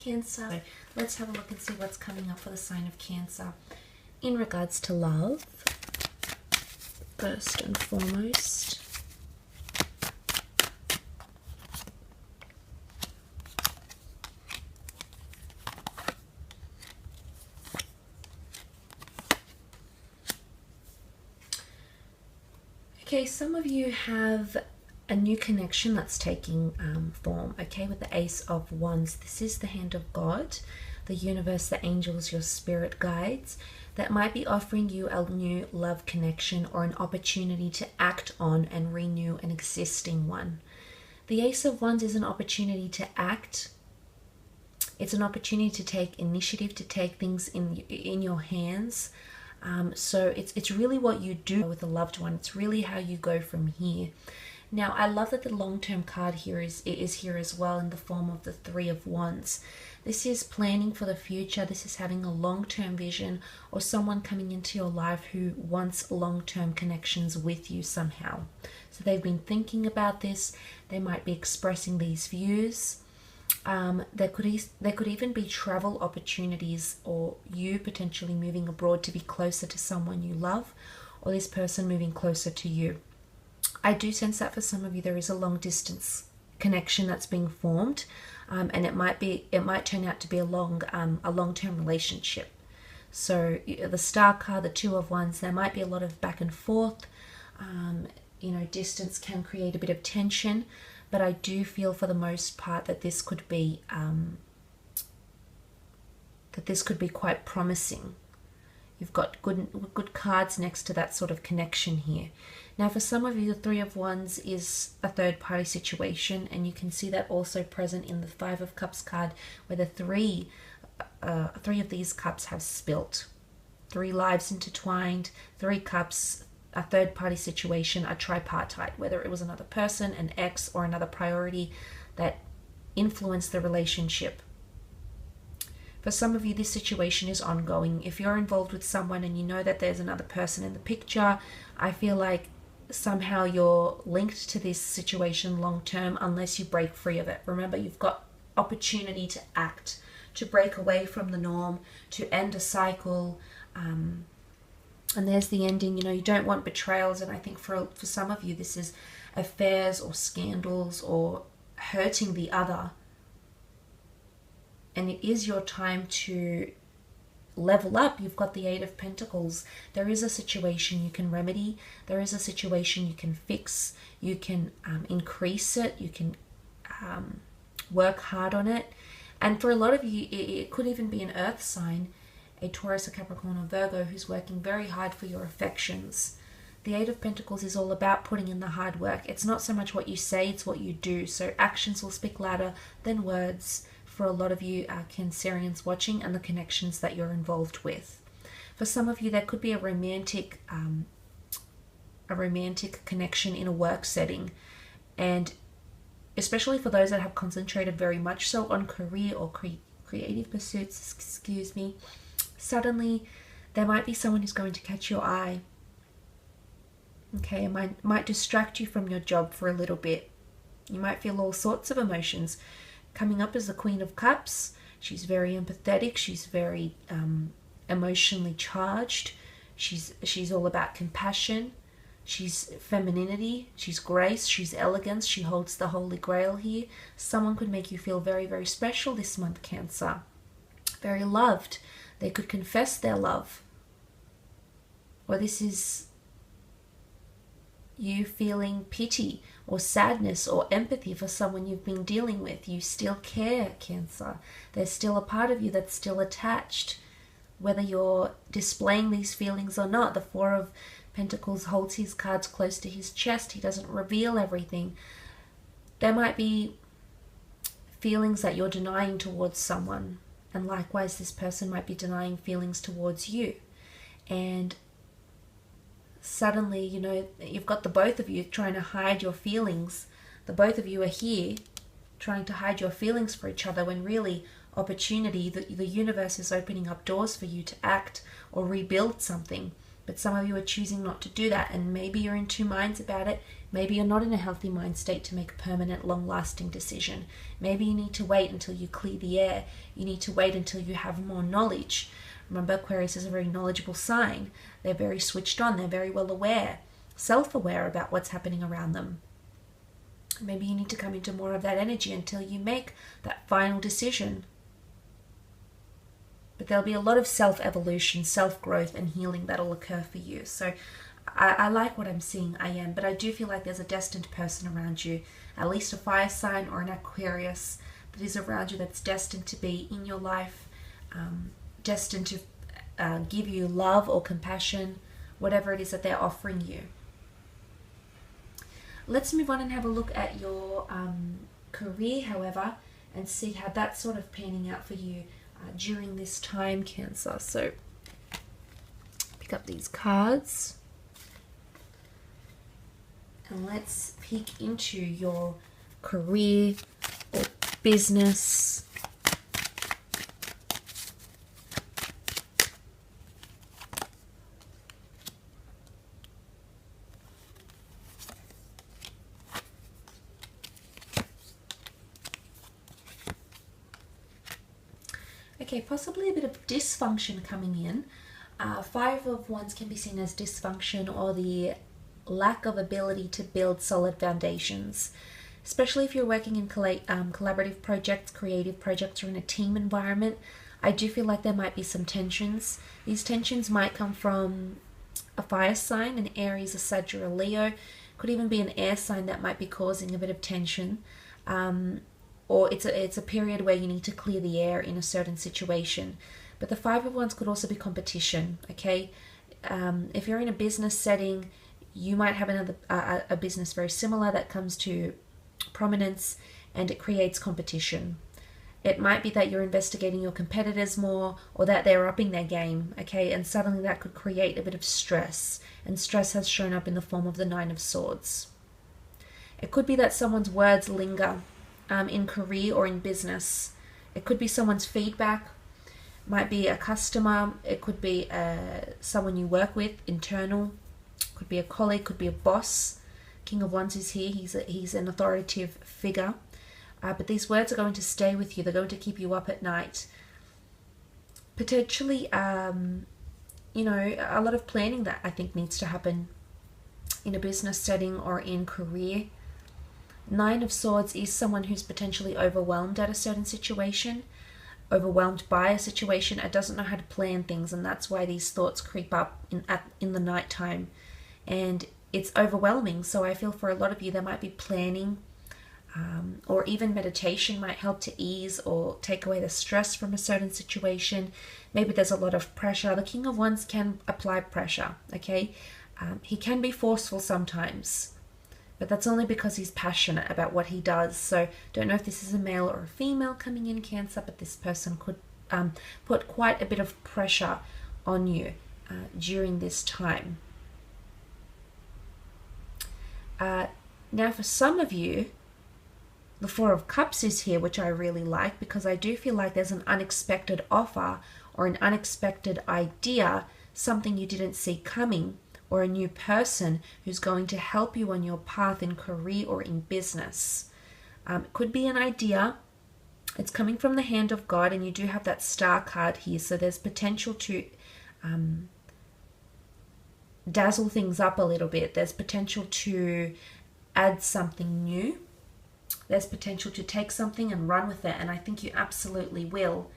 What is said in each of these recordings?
Cancer. So let's have a look and see what's coming up for the sign of Cancer in regards to love. First and foremost, okay, some of you have a new connection that's taking form, okay, with the Ace of Wands. This is the hand of God, the universe, the angels, your spirit guides, that might be offering you a new love connection or an opportunity to act on and renew an existing one. The Ace of Wands is an opportunity to act. It's an opportunity to take initiative, to take things in your hands. So it's really what you do with a loved one. It's really how you go from here. Now, I love that the long-term card here is here as well in the form of the Three of Wands. This is planning for the future. This is having a long-term vision, or someone coming into your life who wants long-term connections with you somehow. So they've been thinking about this. They might be expressing these views. There could even be travel opportunities, or you potentially moving abroad to be closer to someone you love, or this person moving closer to you. I do sense that for some of you there is a long distance connection that's being formed, and it might turn out to be a long-term relationship. So the Star card, the Two of Wands, there might be a lot of back and forth. Distance can create a bit of tension, but I do feel for the most part that this could be quite promising. You've got good cards next to that sort of connection here. Now, for some of you, the Three of Wands is a third-party situation, and you can see that also present in the Five of Cups card, where the three of these cups have spilt. 3 lives intertwined, 3 cups, a third-party situation, a tripartite, whether it was another person, an ex, or another priority that influenced the relationship. For some of you, this situation is ongoing. If you're involved with someone and you know that there's another person in the picture, I feel like somehow you're linked to this situation long term unless you break free of it. Remember, you've got opportunity to act, to break away from the norm, to end a cycle. And there's the ending. You don't want betrayals. And I think for some of you, this is affairs or scandals or hurting the other. And it is your time to level up. You've got the Eight of Pentacles. There is a situation you can remedy. There is a situation you can fix. You can increase it. You can work hard on it. And for a lot of you, it could even be an earth sign, a Taurus, a Capricorn, or Virgo, who's working very hard for your affections. The Eight of Pentacles is all about putting in the hard work. It's not so much what you say, it's what you do. So actions will speak louder than words. For a lot of you Cancerians watching, and the connections that you're involved with. For some of you, there could be a romantic connection in a work setting, and especially for those that have concentrated very much so on career or creative pursuits, suddenly there might be someone who's going to catch your eye. Okay, it might distract you from your job for a little bit. You might feel all sorts of emotions. Coming up as the Queen of Cups, she's very empathetic. She's very emotionally charged. She's all about compassion. She's femininity. She's grace. She's elegance. She holds the Holy Grail here. Someone could make you feel very, very special this month, Cancer. Very loved. They could confess their love. Or this is you feeling pity or sadness or empathy for someone you've been dealing with. You still care, Cancer. There's still a part of you that's still attached, whether you're displaying these feelings or not. The Four of Pentacles holds his cards close to his chest. He doesn't reveal everything. There might be feelings that you're denying towards someone, and likewise this person might be denying feelings towards you. And suddenly, you've got the both of you trying to hide your feelings. The both of you are here trying to hide your feelings for each other, when really opportunity, the universe is opening up doors for you to act or rebuild something. But some of you are choosing not to do that, and maybe you're in two minds about it. Maybe you're not in a healthy mind state to make a permanent, long-lasting decision. Maybe you need to wait until you clear the air. You need to wait until you have more knowledge. Remember, Aquarius is a very knowledgeable sign. They're very switched on. They're very well aware, self-aware about what's happening around them. Maybe you need to come into more of that energy until you make that final decision. But there'll be a lot of self-evolution, self-growth and healing that'll occur for you. So I like what I'm seeing, but I do feel like there's a destined person around you, at least a fire sign or an Aquarius that is around you that's destined to be in your life, destined to give you love or compassion, whatever it is that they're offering you. Let's move on and have a look at your career, however, and see how that's sort of panning out for you during this time, Cancer. So pick up these cards and let's peek into your career or business. Okay, possibly a bit of dysfunction coming in. Five of Wands can be seen as dysfunction or the lack of ability to build solid foundations, especially if you're working in collaborative projects, creative projects, or in a team environment. I do feel like there might be some tensions. These tensions might come from a fire sign, an Aries, a Sag, or a Leo. Could even be an air sign that might be causing a bit of tension. Or it's a period where you need to clear the air in a certain situation. But the Five of Wands could also be competition, okay? If you're in a business setting, you might have a business very similar that comes to prominence and it creates competition. It might be that you're investigating your competitors more or that they're upping their game, okay? And suddenly that could create a bit of stress. And stress has shown up in the form of the Nine of Swords. It could be that someone's words linger in career or in business. It could be someone's feedback, might be a customer, it could be someone you work with, internal, could be a colleague, could be a boss. King of Wands is here, he's an authoritative figure. But these words are going to stay with you, they're going to keep you up at night. Potentially, a lot of planning that I think needs to happen in a business setting or in career. Nine of Swords is someone who's potentially overwhelmed at a certain situation, overwhelmed by a situation, and doesn't know how to plan things, and that's why these thoughts creep up in the night time, and it's overwhelming. So I feel for a lot of you there might be planning, or even meditation might help to ease or take away the stress from a certain situation. Maybe there's a lot of pressure. The King of Wands can apply pressure, okay? He can be forceful sometimes, but that's only because he's passionate about what he does. So don't know if this is a male or a female coming in, Cancer, but this person could put quite a bit of pressure on you during this time. Now for some of you, the Four of Cups is here, which I really like, because I do feel like there's an unexpected offer or an unexpected idea, something you didn't see coming, or a new person who's going to help you on your path in career or in business. It could be an idea. It's coming from the hand of God, and you do have that Star card here, so there's potential to dazzle things up a little bit. There's potential to add something new. There's potential to take something and run with it, and I think you absolutely will.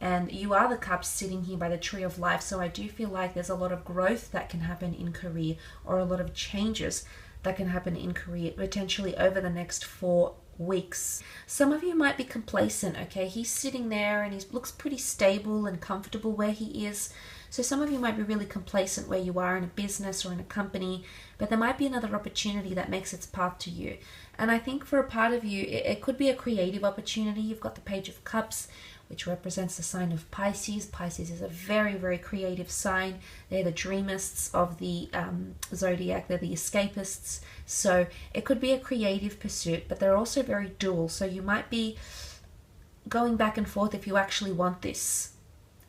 And you are the Cups sitting here by the Tree of Life, so I do feel like there's a lot of growth that can happen in career, or a lot of changes that can happen in career, potentially over the next 4 weeks. Some of you might be complacent, okay? He's sitting there and he looks pretty stable and comfortable where he is. So some of you might be really complacent where you are in a business or in a company, but there might be another opportunity that makes its path to you. And I think for a part of you, it could be a creative opportunity. You've got the Page of Cups, which represents the sign of Pisces. Pisces is a very, very creative sign. They're the dreamists of the zodiac. They're the escapists. So it could be a creative pursuit, but they're also very dual. So you might be going back and forth if you actually want this.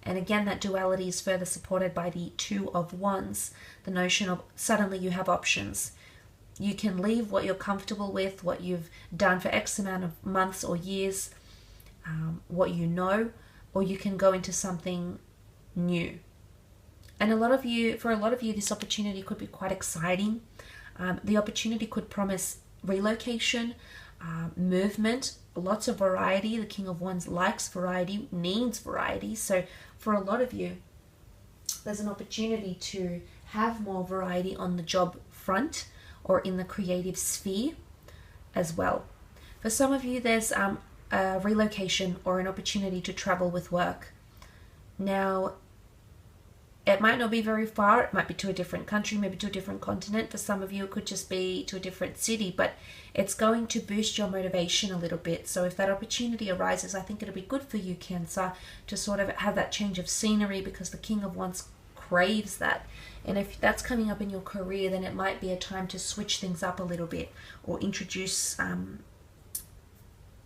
And again, that duality is further supported by the Two of Wands, the notion of suddenly you have options. You can leave what you're comfortable with, what you've done for X amount of months or years, what you know, or you can go into something new. And for a lot of you, this opportunity could be quite exciting. The opportunity could promise relocation, movement, lots of variety. The King of Wands likes variety, needs variety. So for a lot of you, there's an opportunity to have more variety on the job front or in the creative sphere as well. For some of you, there's a relocation or an opportunity to travel with work. Now, it might not be very far. It might be to a different country, maybe to a different continent. For some of you, it could just be to a different city, but it's going to boost your motivation a little bit. So if that opportunity arises, I think it'll be good for you, Cancer, to sort of have that change of scenery, because the King of Wands craves that. And if that's coming up in your career, then it might be a time to switch things up a little bit, or introduce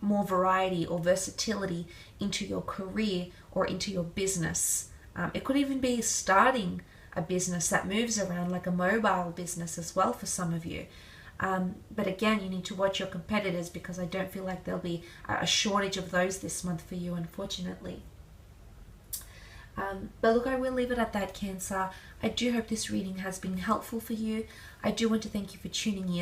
more variety or versatility into your career or into your business. It could even be starting a business that moves around, like a mobile business as well for some of you. But again, you need to watch your competitors, because I don't feel like there'll be a shortage of those this month for you, unfortunately. But look, I will leave it at that, Cancer. I do hope this reading has been helpful for you. I do want to thank you for tuning in.